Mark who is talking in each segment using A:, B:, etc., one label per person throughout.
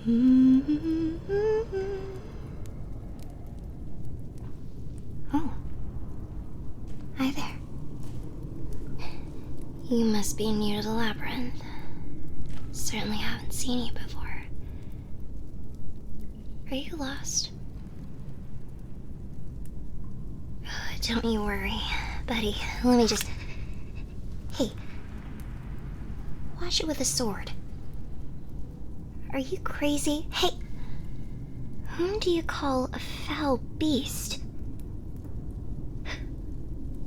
A: Oh. Hi there. You must be new to the labyrinth. Certainly haven't seen you before. Are you lost? Don't you worry, buddy. Let me just... Hey. Watch it with a sword. Are you crazy? Hey! Whom do you call a foul beast?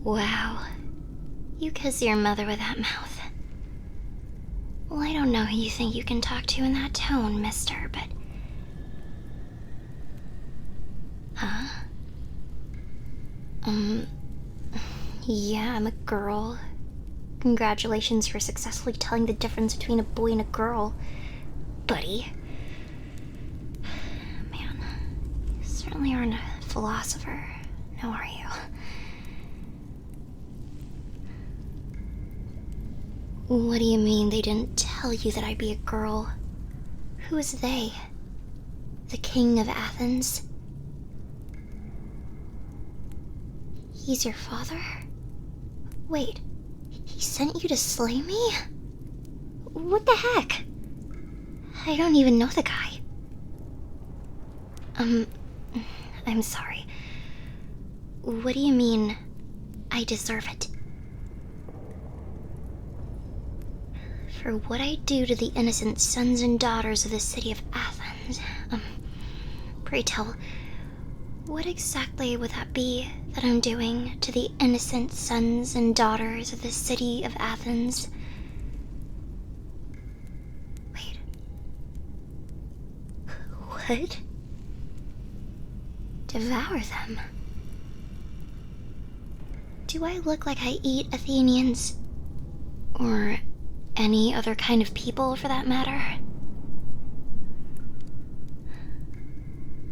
A: Wow. You kiss your mother with that mouth. Well, I don't know who you think you can talk to in that tone, mister, but... Huh? Yeah, I'm a girl. Congratulations for successfully telling the difference between a boy and a girl, buddy. Man, you certainly aren't a philosopher, now are you? What do you mean they didn't tell you that I'd be a girl? Who is they? The king of Athens? He's your father? Wait, he sent you to slay me? What the heck? I don't even know the guy. I'm sorry. What do you mean, I deserve it? For what I do to the innocent sons and daughters of the city of Athens. Pray tell, what exactly would that be that I'm doing to the innocent sons and daughters of the city of Athens? Wait. What? Devour them? Do I look like I eat Athenians? Or any other kind of people, for that matter?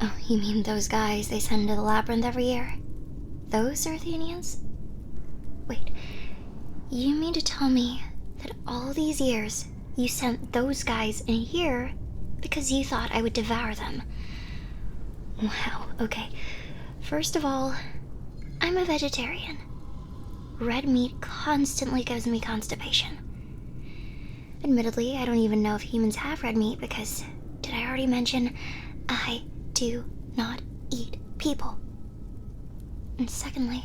A: Oh, you mean those guys they send to the labyrinth every year? Those are Athenians? Wait, you mean to tell me that all these years you sent those guys in here because you thought I would devour them? Wow, okay. First of all, I'm a vegetarian. Red meat constantly gives me constipation. Admittedly, I don't even know if humans have red meat because, did I already mention, I do not eat people. And secondly,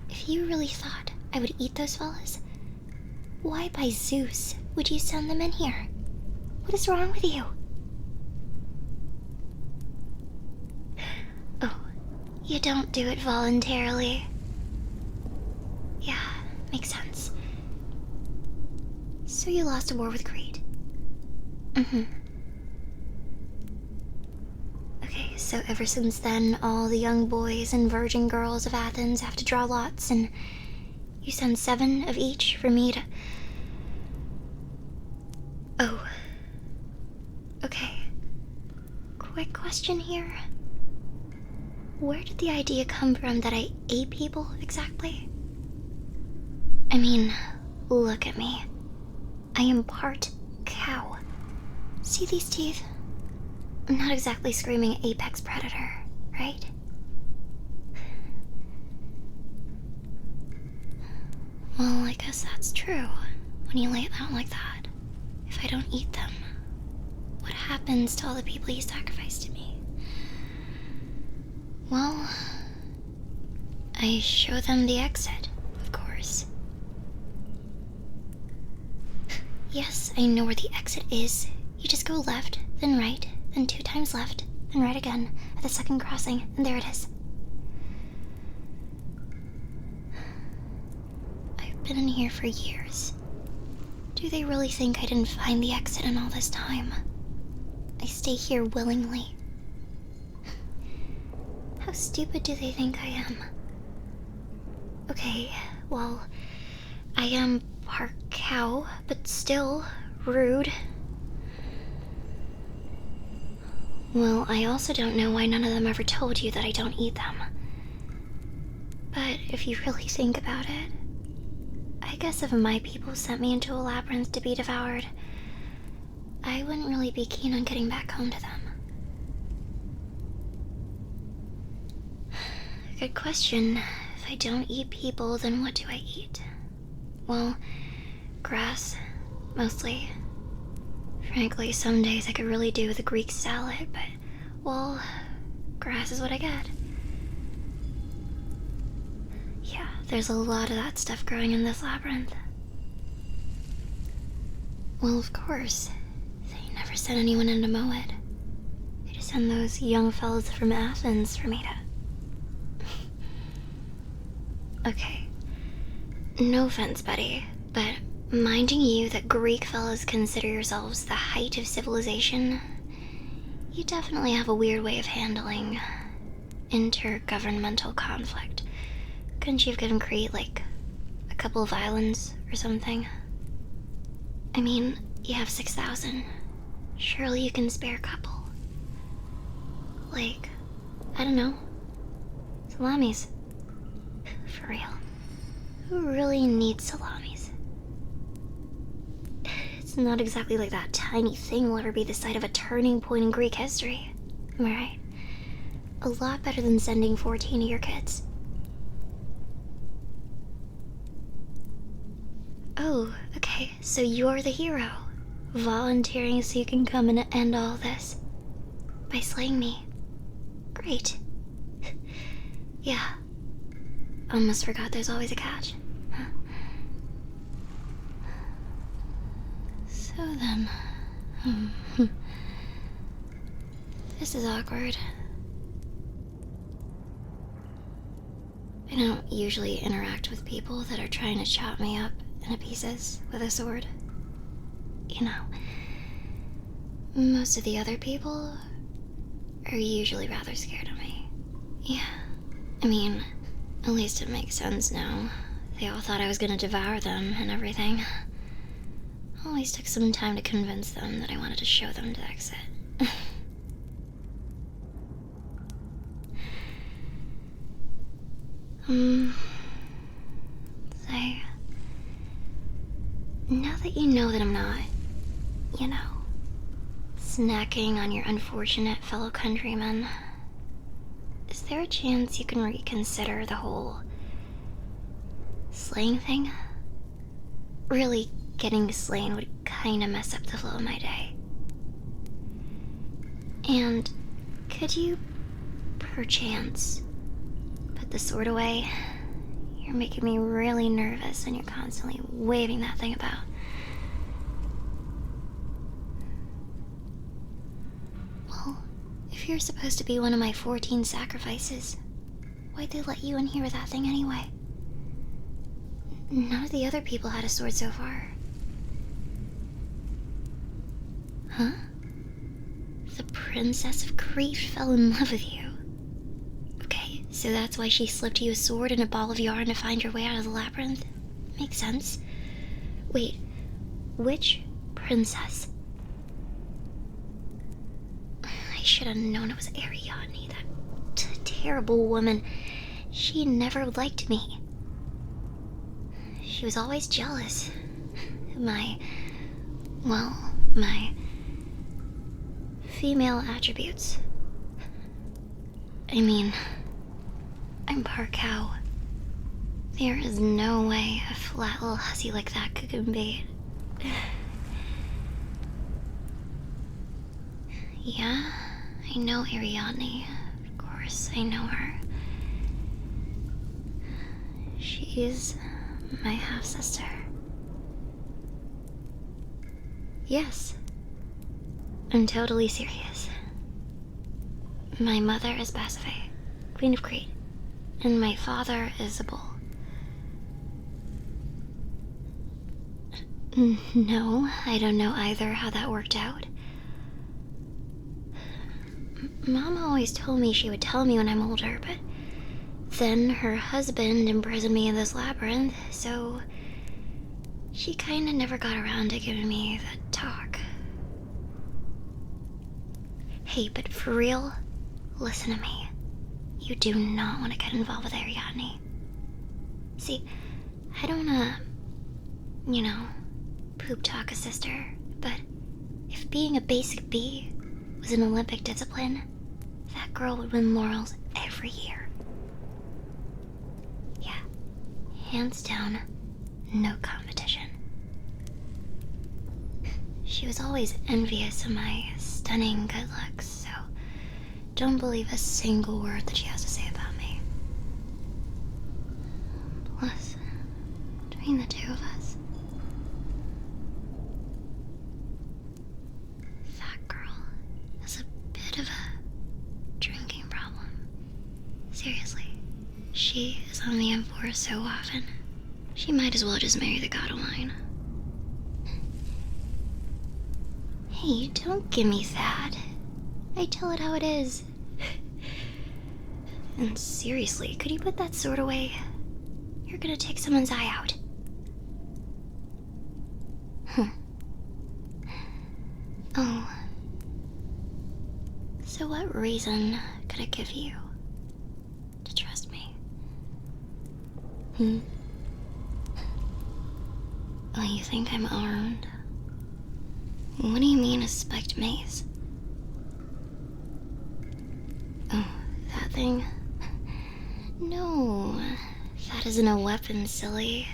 A: if you really thought I would eat those fellas, why by Zeus would you send them in here? What is wrong with you? Oh, you don't do it voluntarily. Yeah, makes sense. So you lost a war with Crete. Okay, so ever since then, all the young boys and virgin girls of Athens have to draw lots, and you send 7 of each for me to... Oh. Okay. Quick question here. Where did the idea come from that I ate people, exactly? I mean, look at me. I am part cow. See these teeth? I'm not exactly screaming apex predator, right? Well, I guess that's true, when you lay it out like that. If I don't eat them, what happens to all the people you sacrificed to me? Well, I show them the exit, of course. Yes, I know where the exit is. You just go left, then right, then 2 times left, then right again, at the second crossing, and there it is. I've been in here for years. Do they really think I didn't find the exit in all this time? I stay here willingly. How stupid do they think I am? Okay, well, I am part cow, but still rude. Well, I also don't know why none of them ever told you that I don't eat them. But if you really think about it, I guess if my people sent me into a labyrinth to be devoured, I wouldn't really be keen on getting back home to them. Good question. If I don't eat people, then what do I eat? Well, grass, mostly. Frankly, some days I could really do with a Greek salad, but, well, grass is what I get. Yeah, there's a lot of that stuff growing in this labyrinth. Well, of course. They never sent anyone in to mow it. They just sent those young fellas from Athens for me to... Okay. No offense, Betty, but minding you that Greek fellas consider yourselves the height of civilization, you definitely have a weird way of handling intergovernmental conflict. Couldn't you have given Crete, like, a couple of islands or something? I mean, you have 6,000. Surely you can spare a couple. Like, I don't know, salamis. For real. Who really needs salamis? It's not exactly like that tiny thing will ever be the site of a turning point in Greek history. Am I right? A lot better than sending 14 of your kids. Oh, okay, so you're the hero. Volunteering so you can come and end all this. By slaying me. Great. Yeah. Almost forgot there's always a catch. Huh. So then... This is awkward. I don't usually interact with people that are trying to chop me up into pieces with a sword. You know, most of the other people are usually rather scared of me. Yeah, I mean, at least it makes sense now. They all thought I was gonna devour them and everything. Always took some time to convince them that I wanted to show them the exit. Say, now that you know that I'm not, you know, snacking on your unfortunate fellow countrymen, is there a chance you can reconsider the whole slaying thing? Really, getting slain would kinda mess up the flow of my day. And could you, perchance, put the sword away? You're making me really nervous and you're constantly waving that thing about. Well, if you're supposed to be one of my 14 sacrifices, why'd they let you in here with that thing anyway? None of the other people had a sword so far. Huh? The Princess of Crete fell in love with you. Okay, so that's why she slipped you a sword and a ball of yarn to find your way out of the labyrinth? Makes sense. Wait, which princess? I should have known it was Ariadne, that terrible woman. She never liked me. She was always jealous. My female attributes. I mean, I'm part cow. There is no way a flat little hussy like that could compete. Yeah, I know Ariadne. Of course, I know her. She's my half-sister. Yes, I'm totally serious. My mother is Pasiphae, Queen of Crete, and my father is a bull. No, I don't know either how that worked out. Mom always told me she would tell me when I'm older, but then her husband imprisoned me in this labyrinth, so she kinda never got around to giving me the talk. Hey, but for real, listen to me. You do not want to get involved with Ariadne. See, I don't wanna, poop talk a sister, but If being a basic bee was an Olympic discipline, that girl would win laurels every year. Yeah, hands down, no competition. She was always envious of my stunning good looks, so don't believe a single word that she has to say about me. Plus, between the two of us, that girl has a bit of a drinking problem. Seriously, she is on the M4 so often, she might as well just marry the god of wine. Hey, don't give me that. I tell it how it is. And seriously, could you put that sword away? You're gonna take someone's eye out. Oh. So what reason could I give you to trust me? Oh, you think I'm armed? What do you mean a spiked mace? Oh, that thing? No, that isn't a weapon, silly.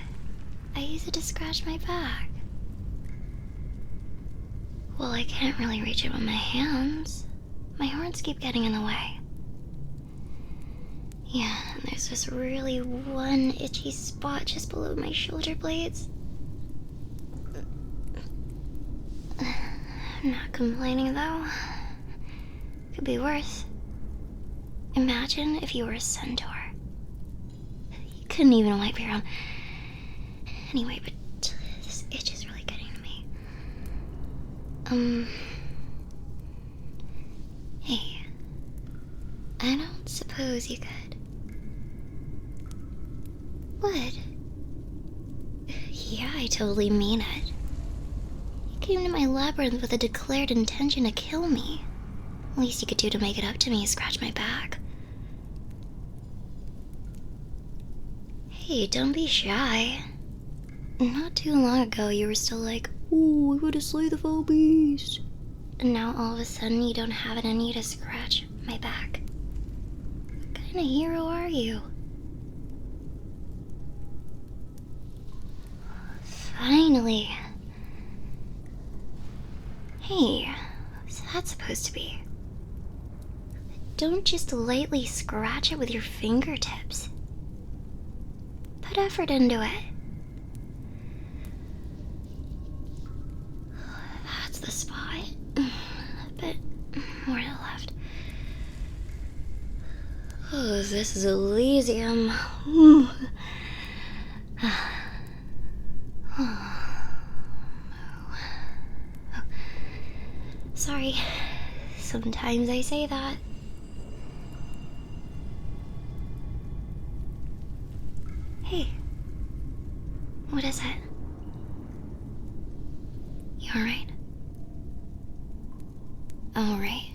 A: I use it to scratch my back. Well, I can't really reach it with my hands. My horns keep getting in the way. Yeah, and there's this really one itchy spot just below my shoulder blades. I'm not complaining, though. Could be worse. Imagine if you were a centaur. You couldn't even wipe your own. Anyway, but this itch is really getting to me. Hey. I don't suppose you could. What? Yeah, I totally mean it. Came to my labyrinth with a declared intention to kill me. Least you could do to make it up to me is scratch my back. Hey, don't be shy. Not too long ago, you were still like, "Ooh, I'm gonna slay the foul beast." And now all of a sudden, you don't have it in you to scratch my back. What kind of hero are you? Finally. Hey, what's that supposed to be? Don't just lightly scratch it with your fingertips. Put effort into it. That's the spot. A bit more to the left. Oh, this is Elysium. Sorry, sometimes I say that. Hey, what is it? You alright? Alright.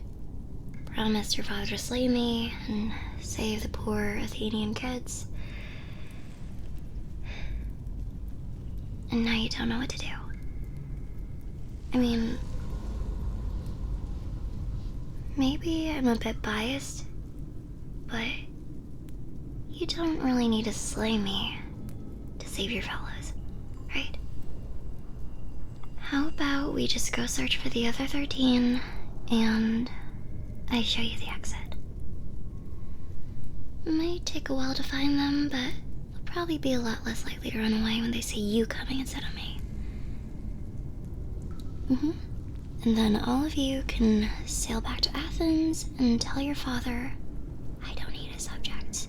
A: Promised your father to slay me and save the poor Athenian kids. And now you don't know what to do. I mean, maybe I'm a bit biased, but you don't really need to slay me to save your fellows, right? How about we just go search for the other 13 and I show you the exit? It might take a while to find them, but they'll probably be a lot less likely to run away when they see you coming instead of me. And then all of you can sail back to Athens and tell your father I don't need his subjects.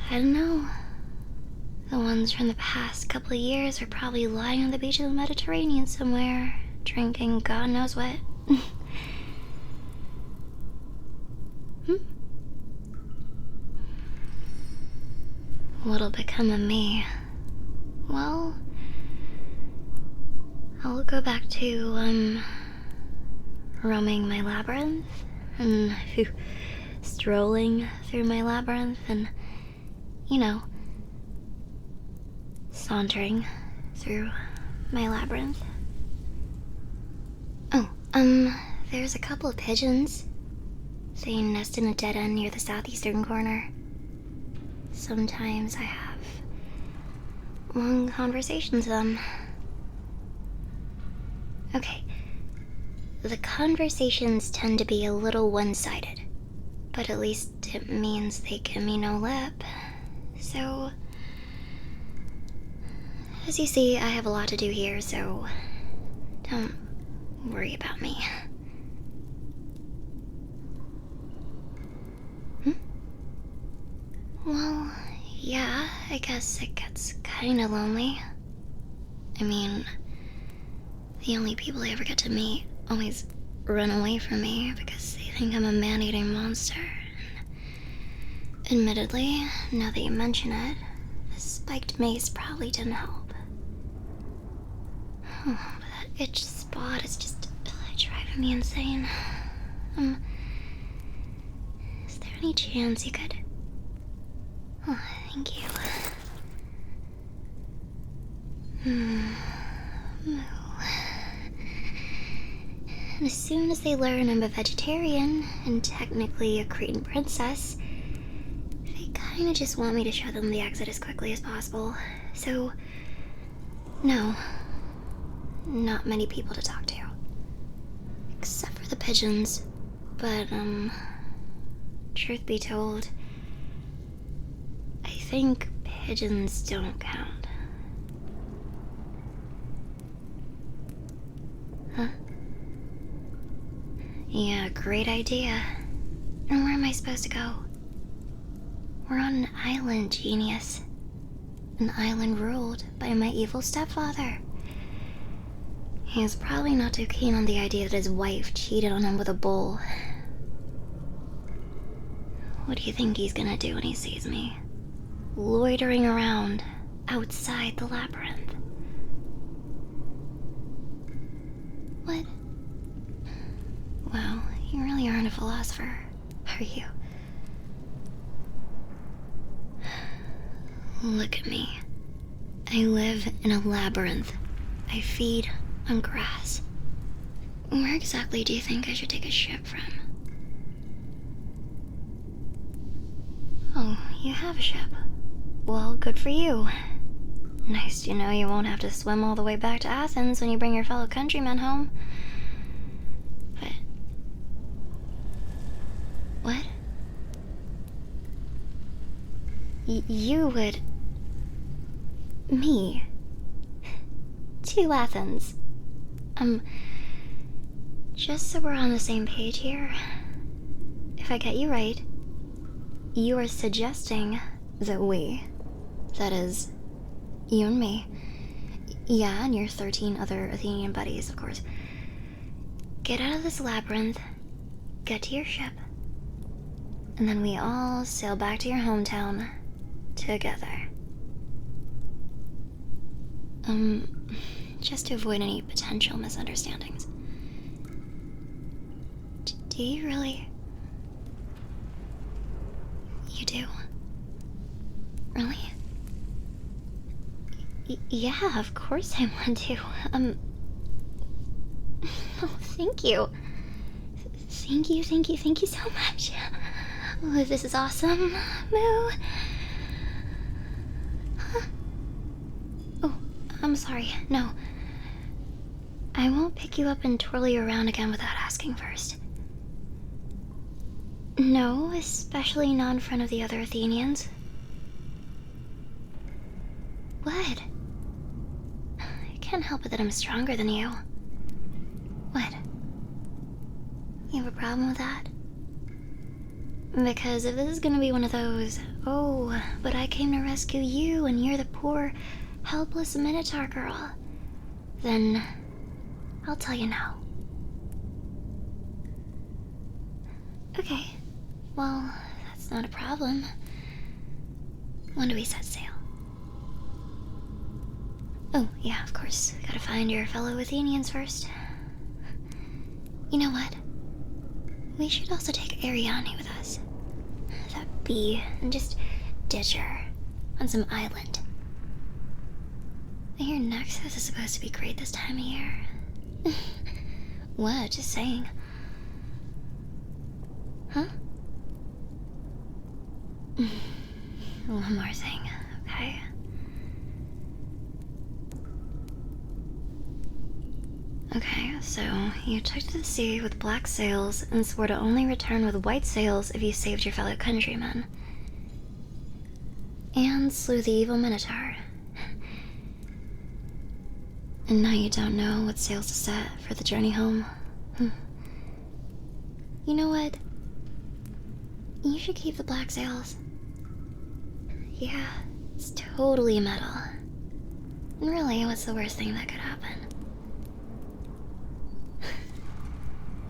A: I don't know. The ones from the past couple of years are probably lying on the beach of the Mediterranean somewhere, drinking God knows what. What'll become of me? Well, I'll go back to, roaming my labyrinth, and strolling through my labyrinth, and, sauntering through my labyrinth. Oh, there's a couple of pigeons. They nest in a dead end near the southeastern corner. Sometimes I have long conversations with them. Okay, the conversations tend to be a little one-sided, but at least it means they give me no lip. So, as you see, I have a lot to do here, so don't worry about me. Well, yeah, I guess it gets kinda lonely. I mean, the only people I ever get to meet always run away from me because they think I'm a man-eating monster. And admittedly, now that you mention it, the spiked mace probably didn't help. Oh, but that itch spot is just driving me insane. Is there any chance you could... Oh, thank you. Moo. As soon as they learn I'm a vegetarian and technically a Cretan princess, they kinda just want me to show them the exit as quickly as possible. So, no. Not many people to talk to. Except for the pigeons. But, truth be told, I think pigeons don't count. Huh? Yeah, great idea. And where am I supposed to go? We're on an island, genius. An island ruled by my evil stepfather. He's probably not too keen on the idea that his wife cheated on him with a bull. What do you think he's gonna do when he sees me? Loitering around outside the labyrinth. What? Wow, you really aren't a philosopher, are you? Look at me. I live in a labyrinth. I feed on grass. Where exactly do you think I should take a ship from? Oh, you have a ship. Well, good for you. Nice to know you won't have to swim all the way back to Athens when you bring your fellow countrymen home. But... what? You would... me... to Athens. Just so we're on the same page here, if I get you right, you are suggesting that we, that is, you and me, yeah, and your 13 other Athenian buddies, of course, get out of this labyrinth, get to your ship, and then we all sail back to your hometown together. Just to avoid any potential misunderstandings. Do you really? You do? Really? Yeah, of course I want to. Oh, thank you. Thank you so much. Oh, this is awesome. Moo. Huh? Oh, I'm sorry. No. I won't pick you up and twirl you around again without asking first. No, especially not in front of the other Athenians. What? I can't help it that I'm stronger than you. What? You have a problem with that? Because if this is gonna be one of those, oh, but I came to rescue you and you're the poor, helpless Minotaur girl, then I'll tell you now. Okay, well, that's not a problem. When do we set sail? Oh, yeah, of course. Gotta find your fellow Athenians first. You know what? We should also take Ariane with us. That bee, and just ditch her on some island. Your nexus is supposed to be great this time of year. What? Just saying. Huh? One more thing, okay? Okay, so you took to the sea with black sails and swore to only return with white sails if you saved your fellow countrymen. And slew the evil Minotaur. And now you don't know what sails to set for the journey home. You know what? You should keep the black sails. Yeah, it's totally metal. And really, what's the worst thing that could happen?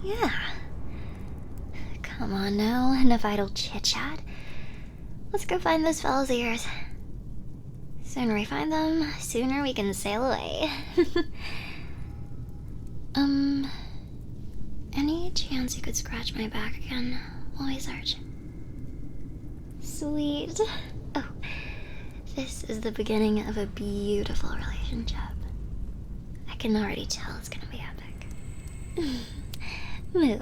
A: Yeah. Come on now, enough idle chit-chat. Let's go find those fellas of yours. Sooner we find them, sooner we can sail away. Any chance you could scratch my back again while we search? Sweet. Oh, this is the beginning of a beautiful relationship. I can already tell it's gonna be epic. Move.